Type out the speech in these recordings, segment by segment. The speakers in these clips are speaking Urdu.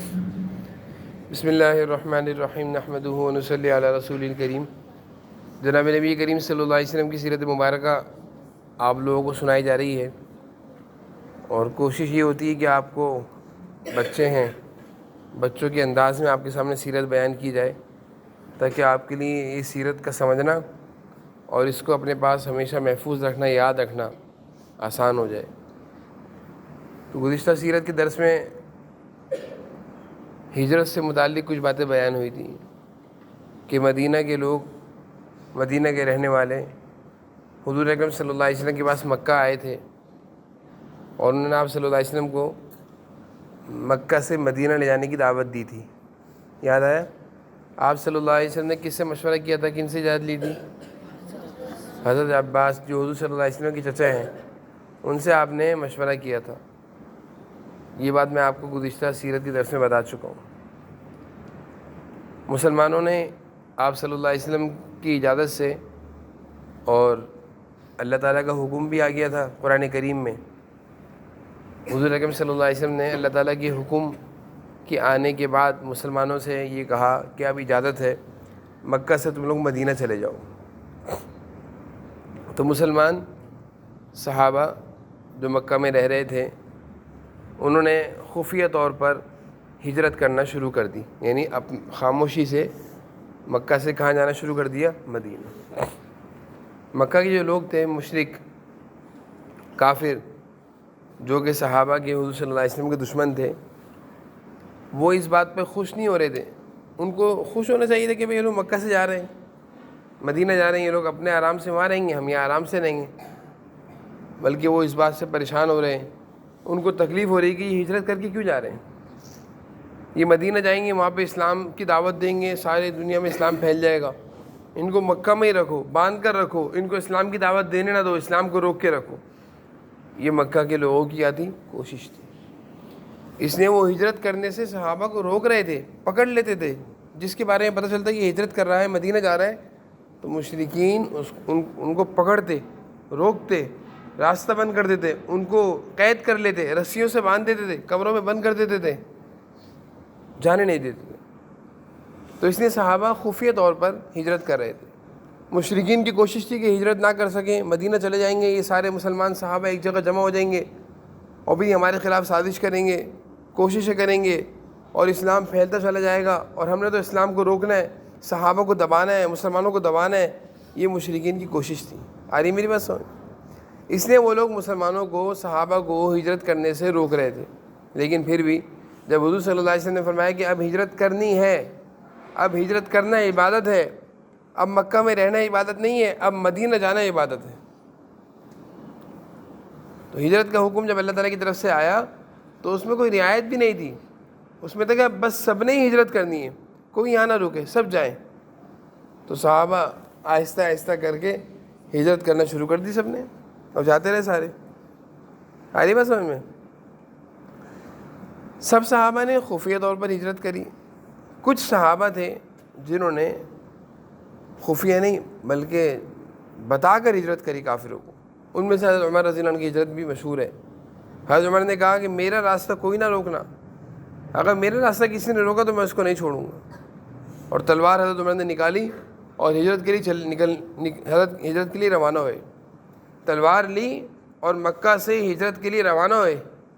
بسم اللہ الرحمن الرحیم نحمدہ و نصلی علی رسول الکریم۔ جناب نبی کریم صلی اللہ علیہ وسلم کی سیرت مبارکہ آپ لوگوں کو سنائی جا رہی ہے، اور کوشش یہ ہوتی ہے کہ آپ کو بچے ہیں، بچوں کے انداز میں آپ کے سامنے سیرت بیان کی جائے، تاکہ آپ کے لیے اس سیرت کا سمجھنا اور اس کو اپنے پاس ہمیشہ محفوظ رکھنا، یاد رکھنا آسان ہو جائے۔ تو گزشتہ سیرت کے درس میں ہجرت سے متعلق کچھ باتیں بیان ہوئی تھیں کہ مدینہ کے لوگ، مدینہ کے رہنے والے حضور اکرم صلی اللہ علیہ وسلم کے پاس مکہ آئے تھے، اور انہوں نے آپ صلی اللہ علیہ وسلم کو مکہ سے مدینہ لے جانے کی دعوت دی تھی۔ یاد آیا؟ آپ صلی اللہ علیہ وسلم نے کس سے مشورہ کیا تھا، کن سے اجازت لی تھی؟ حضرت عباس، جو حضور صلی اللہ علیہ وسلم کے چچا ہیں، ان سے آپ نے مشورہ کیا تھا۔ یہ بات میں آپ کو گزشتہ سیرت کے درس میں بتا چکا ہوں۔ مسلمانوں نے آپ صلی اللہ علیہ وسلم کی اجازت سے، اور اللہ تعالیٰ کا حکم بھی آ گیا تھا قرآن کریم میں، حضور اکرم صلی اللہ علیہ وسلم نے اللہ تعالیٰ کے حکم کے آنے کے بعد مسلمانوں سے یہ کہا کہ اب اجازت ہے، مکہ سے تم لوگ مدینہ چلے جاؤ۔ تو مسلمان صحابہ جو مکہ میں رہ رہے تھے، انہوں نے خفیہ طور پر ہجرت کرنا شروع کر دی، یعنی خاموشی سے مکہ سے کہاں جانا شروع کر دیا؟ مدینہ۔ مکہ کے جو لوگ تھے، مشرک کافر، جو کہ صحابہ کے حضور صلی اللہ علیہ وسلم کے دشمن تھے، وہ اس بات پہ خوش نہیں ہو رہے تھے۔ ان کو خوش ہونا چاہیے تھا کہ یہ لوگ مکہ سے جا رہے ہیں، مدینہ جا رہے ہیں، یہ لوگ اپنے آرام سے وہاں رہیں گے، ہم یہاں آرام سے رہیں گے، بلکہ وہ اس بات سے پریشان ہو رہے ہیں، ان کو تکلیف ہو رہی ہے کہ یہ ہجرت کر کے کیوں جا رہے ہیں۔ یہ مدینہ جائیں گے، وہاں پہ اسلام کی دعوت دیں گے، سارے دنیا میں اسلام پھیل جائے گا، ان کو مکہ میں ہی رکھو، باندھ کر رکھو، ان کو اسلام کی دعوت دینے نہ دو، اسلام کو روک کے رکھو۔ یہ مکہ کے لوگوں کی آتی کوشش تھی، اس لیے وہ ہجرت کرنے سے صحابہ کو روک رہے تھے، پکڑ لیتے تھے۔ جس کے بارے میں پتہ چلتا ہے کہ ہجرت کر رہا ہے، مدینہ جا رہا ہے، تو مشرکین ان کو پکڑتے، روکتے، راستہ بند کر دیتے، ان کو قید کر لیتے، رسیوں سے باندھ دیتے تھے، قبروں میں بند کر دیتے تھے، جانے نہیں دیتے تھے۔ تو اس لیے صحابہ خفیہ طور پر ہجرت کر رہے تھے۔ مشرکین کی کوشش تھی کہ ہجرت نہ کر سکیں، مدینہ چلے جائیں گے، یہ سارے مسلمان صحابہ ایک جگہ جمع ہو جائیں گے اور بھی ہمارے خلاف سازش کریں گے، کوششیں کریں گے، اور اسلام پھیلتا چلا جائے گا، اور ہم نے تو اسلام کو روکنا ہے، صحابہ کو دبانا ہے، مسلمانوں کو دبانا ہے۔ یہ مشرکین کی کوشش تھی۔ آ رہی میری بات سمجھ؟ اس لیے وہ لوگ مسلمانوں کو، صحابہ کو ہجرت کرنے سے روک رہے تھے۔ لیکن پھر بھی جب حضور صلی اللہ علیہ وسلم نے فرمایا کہ اب ہجرت کرنی ہے، اب ہجرت کرنا عبادت ہے، اب مکہ میں رہنا عبادت نہیں ہے، اب مدینہ جانا عبادت ہے، تو ہجرت کا حکم جب اللہ تعالیٰ کی طرف سے آیا تو اس میں کوئی رعایت بھی نہیں تھی، اس میں تھا کہ بس سب نے ہی ہجرت کرنی ہے، کوئی یہاں نہ رکے، سب جائیں۔ تو صحابہ آہستہ آہستہ کر کے ہجرت کرنا شروع کر دی سب نے، اور جاتے رہے سارے۔ آ رہی بات سمجھ میں؟ سب صحابہ نے خفیہ طور پر ہجرت کری۔ کچھ صحابہ تھے جنہوں نے خفیہ نہیں بلکہ بتا کر ہجرت کری کافروں کو۔ ان میں سے حضرت عمر رضی اللہ عنہ کی ہجرت بھی مشہور ہے۔ حضرت عمر نے کہا کہ میرا راستہ کوئی نہ روکنا، اگر میرا راستہ کسی نے روکا تو میں اس کو نہیں چھوڑوں گا، اور تلوار حضرت عمر نے نکالی اور ہجرت کے لیے حضرت ہجرت کے لیے روانہ ہوئے، تلوار لی اور مکہ سے ہجرت کے لیے روانہ ہوئے،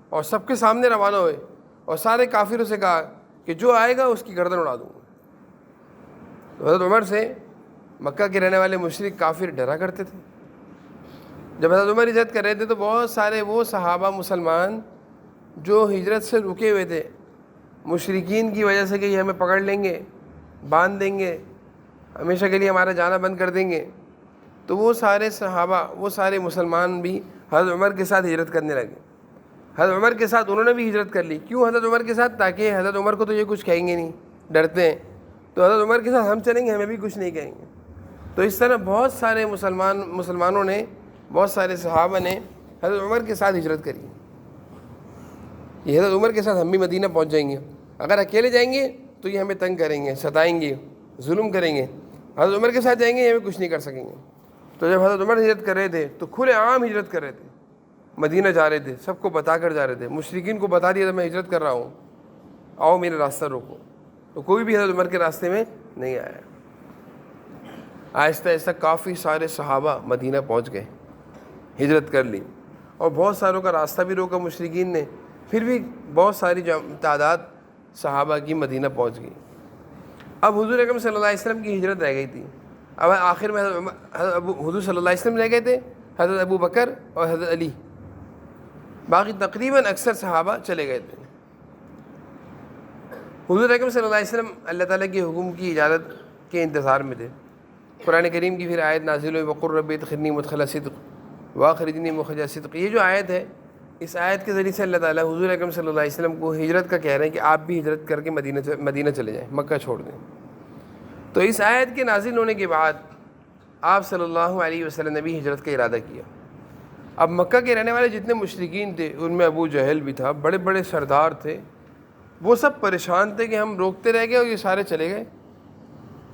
اور سب کے سامنے روانہ ہوئے، اور سارے کافروں سے کہا کہ جو آئے گا اس کی گردن اڑا دوں گا۔ تو حضرت عمر سے مکہ کے رہنے والے مشرک کافر ڈرا کرتے تھے۔ جب حضرت عمر ہجرت کر رہے تھے تو بہت سارے وہ صحابہ مسلمان جو ہجرت سے رکے ہوئے تھے، مشرکین کی وجہ سے کہ یہ ہمیں پکڑ لیں گے، باندھ دیں گے، ہمیشہ کے لیے ہمارا جانا بند کر دیں گے، تو وہ سارے صحابہ، وہ سارے مسلمان بھی حضرت عمر کے ساتھ ہجرت کرنے لگے۔ حضرت عمر کے ساتھ انہوں نے بھی ہجرت کر لی۔ کیوں حضرت عمر کے ساتھ؟ تاکہ حضرت عمر کو تو یہ کچھ کہیں گے نہیں، ڈرتے ہیں، تو حضرت عمر کے ساتھ ہم چلیں گے، ہمیں بھی کچھ نہیں کہیں گے۔ تو اس طرح بہت سارے مسلمانوں نے، بہت سارے صحابہ نے حضرت عمر کے ساتھ ہجرت کری۔ یہ حضرت عمر کے ساتھ ہم بھی مدینہ پہنچ جائیں گے، اگر اکیلے جائیں گے تو یہ ہمیں تنگ کریں گے، ستائیں گے، ظلم کریں گے، حضرت عمر کے ساتھ جائیں گے یہ ہمیں کچھ نہیں کر سکیں گے۔ تو جب حضرت عمر ہجرت کر رہے تھے تو کھلے عام ہجرت کر رہے تھے، مدینہ جا رہے تھے، سب کو بتا کر جا رہے تھے، مشرکین کو بتا دیا تھا میں ہجرت کر رہا ہوں، آؤ میرا راستہ روکو، تو کوئی بھی حضرت عمر کے راستے میں نہیں آیا۔ آہستہ آہستہ کافی سارے صحابہ مدینہ پہنچ گئے، ہجرت کر لی، اور بہت ساروں کا راستہ بھی روکا مشرکین نے، پھر بھی بہت ساری تعداد صحابہ کی مدینہ پہنچ گئی۔ اب حضور اکرم صلی اللہ علیہ وسلم کی ہجرت رہ گئی تھی۔ اب آخر میں حضور صلی اللہ علیہ وسلم رہ گئے تھے، حضرت ابو بکر اور حضرت علی، باقی تقریباً اکثر صحابہ چلے گئے تھے۔ حضور اکرم صلی اللہ علیہ وسلم اللہ تعالیٰ کے حکم کی اجازت کے انتظار میں تھے۔ قرآن کریم کی پھر آیت نازل ہوئی، وقل رب ادخلنی مدخل صدق واخرجنی مخرج صدق۔ یہ جو آیت ہے، اس آیت کے ذریعے سے اللہ تعالیٰ حضور اکرم صلی اللہ علیہ وسلم کو ہجرت کا کہہ رہے ہیں کہ آپ بھی ہجرت کر کے مدینہ چلے جائیں، مکہ چھوڑ دیں۔ تو اس آیت کے نازل ہونے کے بعد آپ صلی اللہ علیہ وسلم نے بھی ہجرت کا ارادہ کیا۔ اب مکہ کے رہنے والے جتنے مشرکین تھے، ان میں ابو جہل بھی تھا، بڑے بڑے سردار تھے، وہ سب پریشان تھے کہ ہم روکتے رہ گئے اور یہ سارے چلے گئے،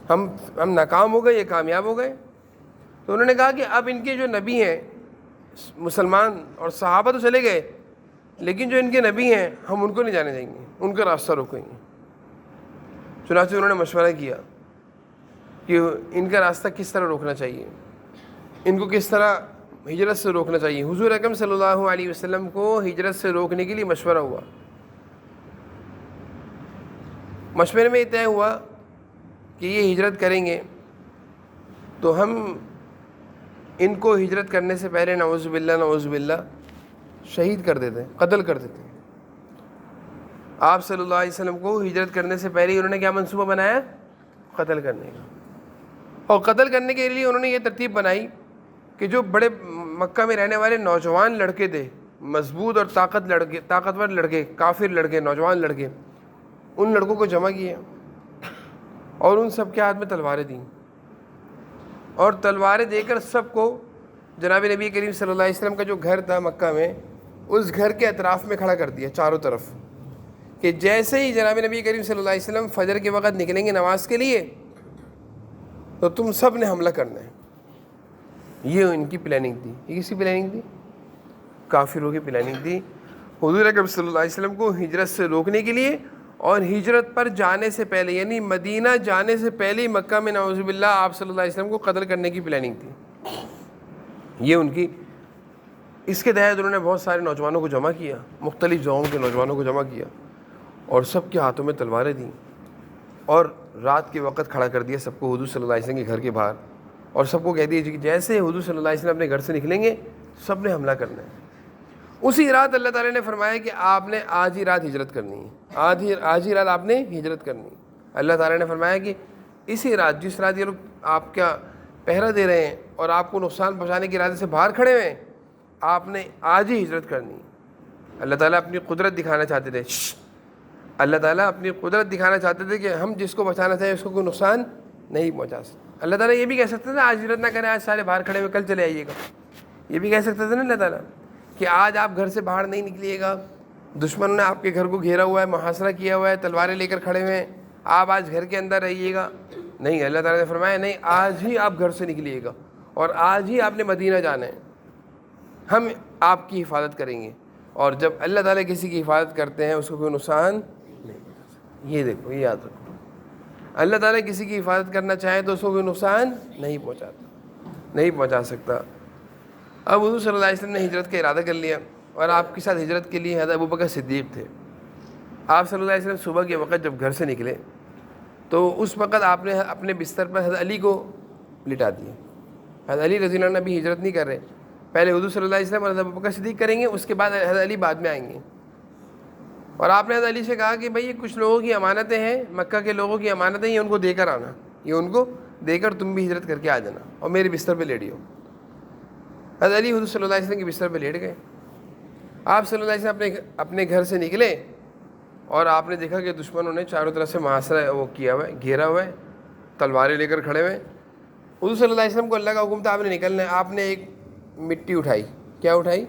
ہم ناکام ہو گئے، یہ کامیاب ہو گئے۔ تو انہوں نے کہا کہ اب ان کے جو نبی ہیں، مسلمان اور صحابہ تو چلے گئے، لیکن جو ان کے نبی ہیں ہم ان کو نہیں جانے دیں گے، ان کا راستہ روکیں گے۔ چنانچہ انہوں نے مشورہ کیا کہ ان کا راستہ کس طرح روکنا چاہیے، ان کو کس طرح ہجرت سے روکنا چاہیے۔ حضور اکرم صلی اللہ علیہ وسلم کو ہجرت سے روکنے کے لیے مشورہ ہوا۔ مشورے میں یہ طے ہوا کہ یہ ہجرت کریں گے تو ہم ان کو ہجرت کرنے سے پہلے نعوذ باللہ شہید کر دیتے، قتل کر دیتے۔ آپ صلی اللہ علیہ وسلم کو ہجرت کرنے سے پہلے انہوں نے کیا منصوبہ بنایا؟ قتل کرنے کا۔ اور قتل کرنے کے لیے انہوں نے یہ ترتیب بنائی کہ جو بڑے مکہ میں رہنے والے نوجوان لڑکے تھے، مضبوط اور طاقتور لڑکے، کافر لڑکے، نوجوان لڑکے، ان لڑکوں کو جمع کیا اور ان سب کے ہاتھ میں تلواریں دیں، اور تلواریں دے کر سب کو جناب نبی کریم صلی اللہ علیہ وسلم کا جو گھر تھا مکہ میں، اس گھر کے اطراف میں کھڑا کر دیا چاروں طرف، کہ جیسے ہی جناب نبی کریم صلی اللہ علیہ وسلم فجر کے وقت نکلیں گے نماز کے لیے تو تم سب نے حملہ کرنا ہے۔ یہ ان کی پلاننگ تھی۔ یہ کس کی پلاننگ تھی؟ کافروں کی پلاننگ تھی، حضور اکرم صلی اللہ علیہ وسلم کو ہجرت سے روکنے کے لیے، اور ہجرت پر جانے سے پہلے یعنی مدینہ جانے سے پہلے مکہ میں نعوذ باللہ آپ صلی اللہ علیہ وسلم کو قتل کرنے کی پلاننگ تھی۔ یہ ان کی، اس کے تحت انہوں نے بہت سارے نوجوانوں کو جمع کیا، مختلف جگہوں کے نوجوانوں کو جمع کیا، اور سب کے ہاتھوں میں تلواریں دیں، اور رات کے وقت کھڑا کر دیا سب کو حضور صلی اللہ علیہ وسلم کے گھر کے باہر، اور سب کو کہہ دیا کہ جیسے حضور صلی اللہ علیہ وسلم اپنے گھر سے نکلیں گے سب نے حملہ کرنا ہے۔ اسی رات اللہ تعالیٰ نے فرمایا کہ آپ نے آج ہی رات ہجرت کرنی ہے، آج ہی رات آپ نے ہجرت کرنی ہے۔ اللہ تعالیٰ نے فرمایا کہ اسی رات، جس رات یہ لوگ آپ کا پہرا دے رہے ہیں اور آپ کو نقصان پہنچانے کے ارادے سے باہر کھڑے ہوئے ہیں، آپ نے آج ہی ہجرت کرنی ہے۔ اللہ تعالیٰ اپنی قدرت دکھانا چاہتے تھے، اللہ تعالیٰ اپنی قدرت دکھانا چاہتے تھے کہ ہم جس کو بچانا چاہیں اس کو کوئی نقصان نہیں پہنچا سکتے۔ اللہ تعالیٰ یہ بھی کہہ سکتے تھے آج ہجرت نہ کریں، آج سارے باہر کھڑے ہوئے کل چلے آئیے گا، یہ بھی کہہ سکتے تھے نا اللہ تعالیٰ کہ آج آپ گھر سے باہر نہیں نکلیے گا، دشمنوں نے آپ کے گھر کو گھیرا ہوا ہے، محاصرہ کیا ہوا ہے، تلواریں لے کر کھڑے ہوئے ہیں، آپ آج گھر کے اندر رہیے گا۔ نہیں، اللہ تعالیٰ نے فرمایا نہیں، آج ہی آپ گھر سے نکلیے گا اور آج ہی آپ نے مدینہ جانا ہے، ہم آپ کی حفاظت کریں گے۔ اور جب اللہ تعالیٰ کسی کی حفاظت کرتے ہیں اس کو کوئی نقصان نہیں پہنچاتا۔ یہ دیکھو، یہ یاد رکھو، اللہ تعالیٰ کسی کی حفاظت کرنا چاہے تو اس کو کوئی نقصان نہیں پہنچا سکتا۔ اب حضور صلی اللہ علیہ وسلم نے ہجرت کا ارادہ کر لیا، اور آپ کے ساتھ ہجرت کے لیے حضرت ابوبکر صدیق تھے۔ آپ صلی اللہ علیہ وسلم صبح کے وقت جب گھر سے نکلے تو اس وقت آپ نے اپنے بستر پر حضرت علی کو لٹا دیا۔ حضرت علی رضی اللہ عنہ بھی ہجرت نہیں کر رہے، پہلے حضور صلی اللہ علیہ وسلم اور حضرت ابوبکر صدیق کریں گے، اس کے بعد حضرت علی بعد میں آئیں گے۔ اور آپ نے حضرت علی سے کہا کہ بھائی یہ کچھ لوگوں کی امانتیں ہیں، مکہ کے لوگوں کی امانتیں، یہ ان کو دے کر آنا، یہ ان کو دے کر تم بھی ہجرت کر کے آ جانا اور میرے بستر پہ لیٹیو۔ حضرت علی حضور صلی اللہ علیہ وسلم کے بستر پہ لیٹ گئے۔ آپ صلی اللہ علیہ وسلم اپنے گھر سے نکلے اور آپ نے دیکھا کہ دشمنوں نے چاروں طرف سے محاصرہ وہ کیا ہوا ہے، گھیرا ہوا ہے، تلواریں لے کر کھڑے ہوئے۔ حضور صلی اللہ علیہ وسلم کو اللہ کا حکم تھا آپ نے نکلنا ہے۔ آپ نے ایک مٹی اٹھائی، کیا اٹھائی؟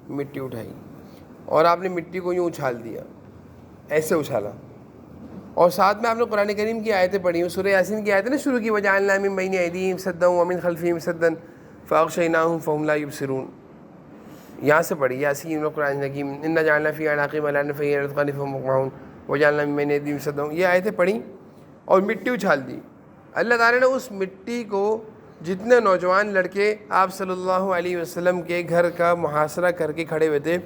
مٹی اٹھائی، اور آپ نے مٹی کو یوں اچھال دیا، ایسے اچھالا، اور ساتھ میں آپ نے قرآن کریم کی آیتیں پڑھی، سورہ یاسین کی آیتیں نا شروع کی، وَجَعَلْنَا مِن بَيْنِ أَيْدِيهِمْ سَدًّا وَمِن خَلْفِهِمْ سَدًّا فَأَغْشَيْنَاهُمْ فَهُمْ لَا يُبْصِرُونَ۔ یہاں سے پڑھی یاسین والقرآن الحکیم، إِنَّا جَعَلْنَا فِي أَعْنَاقِهِمْ أَغْلَالًا فَهِيَ إِلَى الْأَذْقَانِ فَهُمْ مُقْمَحُونَ۔ وجعلنا من بین ایدیہم سدا، یہ آیتیں پڑھیں اور مٹی اچھال دی۔ اللہ تعالیٰ نے اس مٹی کو، جتنے نوجوان لڑکے آپ صلی اللہ علیہ وسلم کے گھر کا محاصرہ کر کے کھڑے ہوئے تھے،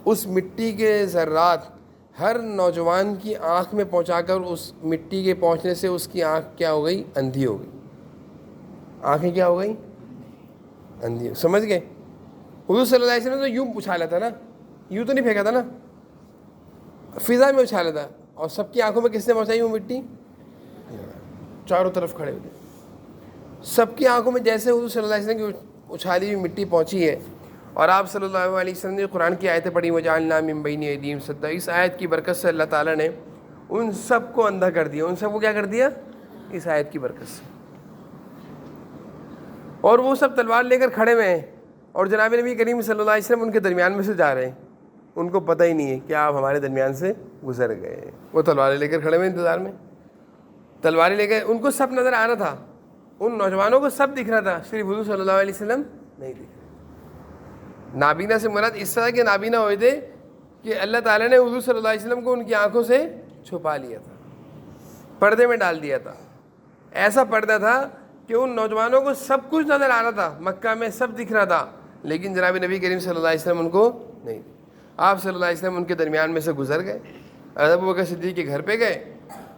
اس مٹی کے ذرات ہر نوجوان کی آنکھ میں پہنچا کر اس مٹی کے پہنچنے سے اس کی آنکھ کیا ہو گئی؟ اندھی ہو گئی۔ آنکھیں کیا ہو گئی؟ اندھی ہو، سمجھ گئے؟ حضور صلی اللہ علیہ وسلم نے تو یوں اچھالا تھا نا، یوں تو نہیں پھینکا تھا نا، فضا میں اچھالا تھا، اور سب کی آنکھوں میں کس نے پہنچائی وہ مٹی؟ چاروں طرف کھڑے ہوئے، سب کی آنکھوں میں جیسے حضور صلی اللہ علیہ وسلم کی اچھالی ہوئی مٹی پہنچی ہے، اور آپ صلی اللہ علیہ وسلم نے قرآن کی آیتیں پڑھی وجعلنا من بین ایدیہم سدا، اس آیت کی برکت سے اللہ تعالیٰ نے ان سب کو اندھا کر دیا، ان سب کو کیا کر دیا؟ اس آیت کی برکت سے۔ اور وہ سب تلوار لے کر کھڑے ہوئے ہیں، اور جناب نبی کریم صلی اللہ علیہ وسلم ان کے درمیان میں سے جا رہے ہیں، ان کو پتہ ہی نہیں ہے کہ آپ ہمارے درمیان سے گزر گئے۔ وہ تلواریں لے کر کھڑے ہوئے انتظار میں، تلواریں لے کر، ان کو سب نظر آ رہا تھا، ان نوجوانوں کو سب دکھ رہا تھا، صرف حضور صلی اللہ علیہ وسلم نہیں دکھ رہے۔ نابینا سے مراد اس طرح کے نابینا ہوئے تھے کہ اللہ تعالیٰ نے حضور صلی اللہ علیہ وسلم کو ان کی آنکھوں سے چھپا لیا تھا، پردے میں ڈال دیا تھا۔ ایسا پردہ تھا کہ ان نوجوانوں کو سب کچھ نظر آ رہا تھا، مکہ میں سب دکھ رہا تھا، لیکن جناب نبی کریم صلی اللہ علیہ وسلم ان کو نہیں دکھے۔ آپ صلی اللہ علیہ وسلم ان کے درمیان میں سے گزر گئے، ابوبکر صدیق کے گھر پہ گئے،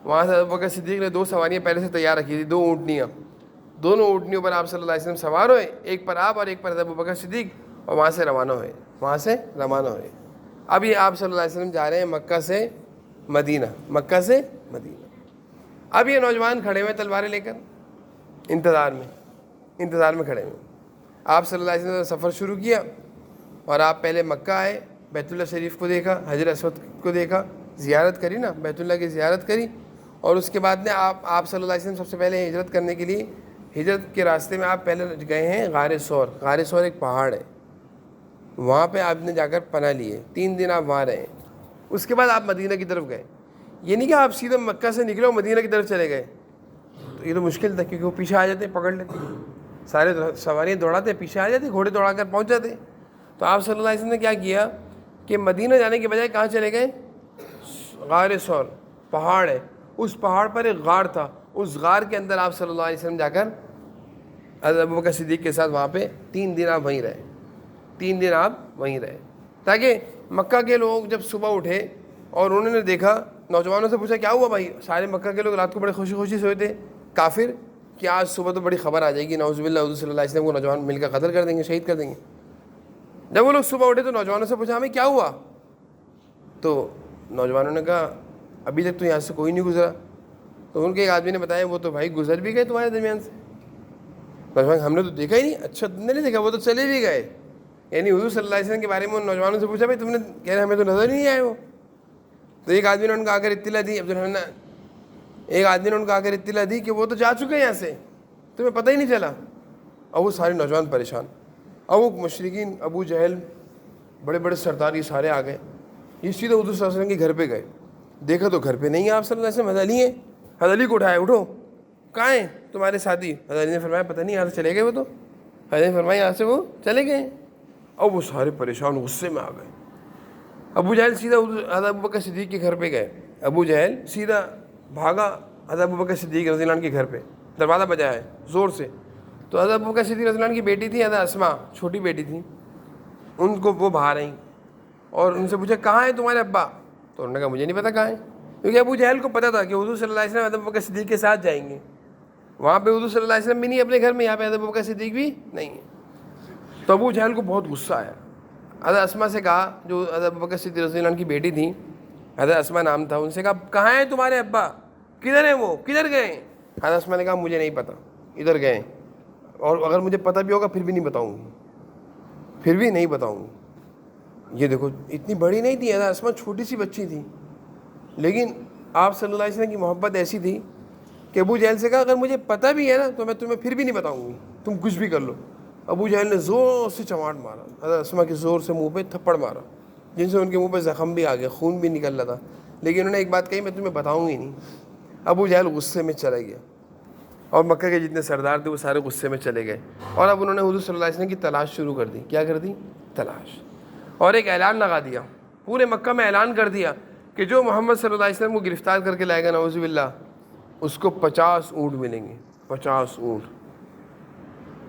وہاں سے ابوبکر صدیق نے 2 سواریاں پہلے سے تیار رکھی تھی، 2 اونٹنیاں، دونوں اونٹنیوں پر آپ صلی اللہ علیہ وسلم سوار ہوئے، ایک پر آپ اور ایک پر ابوبکر صدیق، اور وہاں سے روانہ ہوئے۔ اب یہ آپ صلی اللہ علیہ وسلم جا رہے ہیں مکہ سے مدینہ، مکہ سے مدینہ۔ اب یہ نوجوان کھڑے ہوئے تلواریں لے کر انتظار میں کھڑے ہوئے۔ آپ صلی اللہ علیہ وسلم نے سفر شروع کیا، اور آپ پہلے مکہ آئے، بیت اللہ شریف کو دیکھا، حجر اسود کو دیکھا، زیارت کری نا، بیت اللہ کی زیارت کری، اور اس کے بعد میں آپ صلی اللہ علیہ وسلم سب سے پہلے ہجرت کرنے کے لیے، ہجرت کے راستے میں آپ پہلے گئے ہیں غار ثور۔ غار ثور ایک پہاڑ ہے، وہاں پہ آپ نے جا کر پناہ لیے، 3 دن آپ وہاں رہے۔ اس کے بعد آپ مدینہ کی طرف گئے۔ یہ نہیں کہ آپ سیدھے مکہ سے نکلے اور مدینہ کی طرف چلے گئے، تو یہ تو مشکل تھا، کیونکہ وہ پیچھے آ جاتے، پکڑ لیتے، سارے سواریاں دوڑاتے، پیچھے آ جاتے، گھوڑے دوڑا کر پہنچ جاتے۔ تو آپ صلی اللہ علیہ وسلم نے کیا کیا کہ مدینہ جانے کے بجائے کہاں چلے گئے؟ غار ثور پہاڑ ہے، اس پہاڑ پر ایک غار تھا، اس غار کے اندر آپ صلی اللہ علیہ وسلم جا کر حضرت ابوبکر صدیق کے ساتھ وہاں پہ 3 دن آپ وہیں رہے، 3 دن آپ وہیں رہے، تاکہ مکہ کے لوگ جب صبح اٹھے اور انہوں نے دیکھا، نوجوانوں سے پوچھا کیا ہوا بھائی؟ سارے مکہ کے لوگ رات کو بڑے خوشی سوئے تھے، کافر، کہ آج صبح تو بڑی خبر آ جائے گی، نعوذ باللہ حضور صلی اللہ علیہ وسلم کو نوجوان مل کر قتل کر دیں گے، شہید کر دیں گے۔ جب وہ لوگ صبح اٹھے تو نوجوانوں سے پوچھا ہمیں کیا ہوا؟ تو نوجوانوں نے کہا ابھی تک تو یہاں سے کوئی نہیں گزرا۔ تو ان کے ایک آدمی نے بتایا وہ تو بھائی گزر بھی گئے تمہارے درمیان سے۔ نوجوان ہم نے تو دیکھا ہی نہیں۔ اچھا تم نے نہیں دیکھا؟ وہ تو چلے بھی گئے۔ یعنی حضور صلی اللہ علیہ وسلم کے بارے میں ان نوجوانوں سے پوچھا بھائی تم نے، کہہ رہے ہمیں تو نظر نہیں آئے وہ۔ تو ایک آدمی نے ان کو آ کر اطلاع دی، ایک آدمی نے ان کو آ کر اطلاع دی کہ وہ تو جا چکے ہیں یہاں سے، تمہیں پتہ ہی نہیں چلا۔ اور وہ سارے نوجوان پریشان، اور وہ مشرکین، ابو جہل، بڑے بڑے سردار، یہ سارے آ گئے، یہ سیدھے حضور صلی اللہ علیہ وسلم کے گھر پہ گئے، دیکھا تو گھر پہ نہیں ہے آپ صلی اللہ علیہ وسلم، حضرت علی ہیں۔ حضرت علی کو اٹھائے، اٹھو کہاں ہیں تمہارے ساتھی؟ حضرت علی نے فرمایا پتہ نہیں یہاں سے چلے گئے وہ تو۔ حضرت نے فرمایا یہاں سے وہ چلے گئے۔ اور وہ سارے پریشان غصے میں آ گئے۔ ابو جہل سیدھا حضرت ابوبکر صدیق کے گھر پہ گئے، ابو جہل سیدھا بھاگا حضرت ابوبکر صدیق رضی اللہ عنہ کے گھر پہ، دروازہ بجایا ہے زور سے۔ تو حضرت ابوبکر صدیق رضی اللہ عنہ کی بیٹی تھی حضرت اسماء، چھوٹی بیٹی تھی، ان کو وہ باہر آئیں اور ان سے پوچھا کہاں ہیں تمہارے ابا؟ تو انہوں نے کہا مجھے نہیں پتا کہاں ہیں، کیونکہ ابو جہل کو پتا تھا کہ حضور صلی اللہ علیہ وسلم حضرت ابوبکر صدیق کے ساتھ جائیں گے، وہاں پہ حضور صلی اللہ علیہ وسلم بھی نہیں اپنے گھر میں، یہاں پہ حضرت ابوبکر صدیق بھی نہیں ہے۔ تو ابو جہل کو بہت غصہ آیا، حضرت اسماء سے کہا، جو حضرت ابوبکر صدیق رضی اللہ عنہ کی بیٹی تھی، حضرت اسماء نام تھا، ان سے کہا کہاں ہیں تمہارے ابا؟ کدھر ہیں وہ؟ کدھر گئے؟ حضرت اسماء نے کہا مجھے نہیں پتا، ادھر گئے، اور اگر مجھے پتہ بھی ہوگا پھر بھی نہیں بتاؤں گی، پھر بھی نہیں بتاؤں گی۔ یہ دیکھو اتنی بڑی نہیں تھی حضرت اسماء، چھوٹی سی بچی تھی، لیکن آپ صلی اللہ علیہ وسلم کی محبت ایسی تھی کہ ابو جہل سے کہا اگر مجھے پتہ بھی ہے نا تو میں تمہیں پھر بھی نہیں بتاؤں گی، تم کچھ بھی کر لو۔ ابو جہل نے زور سے چماٹ مارا، حضرت اسماء کے زور سے منہ پہ تھپڑ مارا، جن سے ان کے منہ پہ زخم بھی آ گیا، خون بھی نکل رہا تھا، لیکن انہوں نے ایک بات کہی میں تمہیں بتاؤں گی نہیں۔ ابو جہل غصے میں چلا گیا، اور مکہ کے جتنے سردار تھے وہ سارے غصے میں چلے گئے، اور اب انہوں نے حضور صلی اللہ علیہ وسلم کی تلاش شروع کر دی۔ کیا کر دی؟ تلاش۔ اور ایک اعلان لگا دیا، پورے مکہ میں اعلان کر دیا کہ جو محمد صلی اللہ علیہ وسلم کو گرفتار کر کے لائے گا نعوذ باللہ، اس کو 50 اونٹ ملیں گے، 50 اونٹ،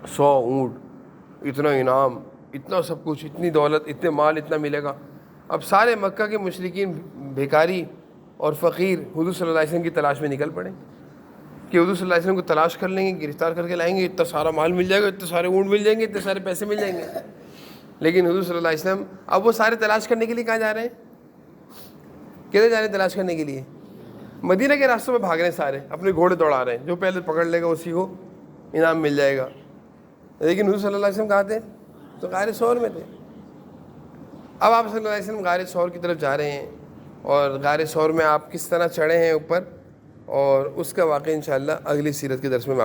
100 اونٹ، اتنا انعام، اتنا سب کچھ، اتنی دولت، اتنے مال، اتنا ملے گا۔ اب سارے مکہ کے مشرکین بھیکاری اور فقیر حضور صلی اللہ علیہ وسلم کی تلاش میں نکل پڑے کہ حضور صلی اللہ علیہ وسلم کو تلاش کر لیں گے، گرفتار کر کے لائیں گے، اتنا سارا مال مل جائے گا، اتنے سارے اونٹ مل جائیں گے، اتنے سارے پیسے مل جائیں گے۔ لیکن حضور صلی اللہ علیہ وسلم اب وہ سارے تلاش کرنے کے لیے کہاں جا رہے ہیں؟ کدھر جا رہے ہیں تلاش کرنے کے لیے؟ مدینہ کے راستوں میں بھاگ رہے ہیں سارے، اپنے گھوڑے دوڑا رہے ہیں، جو پہلے پکڑ لے گا اسی کو انعام مل جائے گا۔ لیکن حضور صلی اللہ علیہ وسلم کہاں تھے؟ تو غار ثور میں تھے۔ اب آپ صلی اللہ علیہ وسلم غار ثور کی طرف جا رہے ہیں، اور غار ثور میں آپ کس طرح چڑھے ہیں اوپر، اور اس کا واقعہ انشاءاللہ اگلی سیرت کے درس میں آپ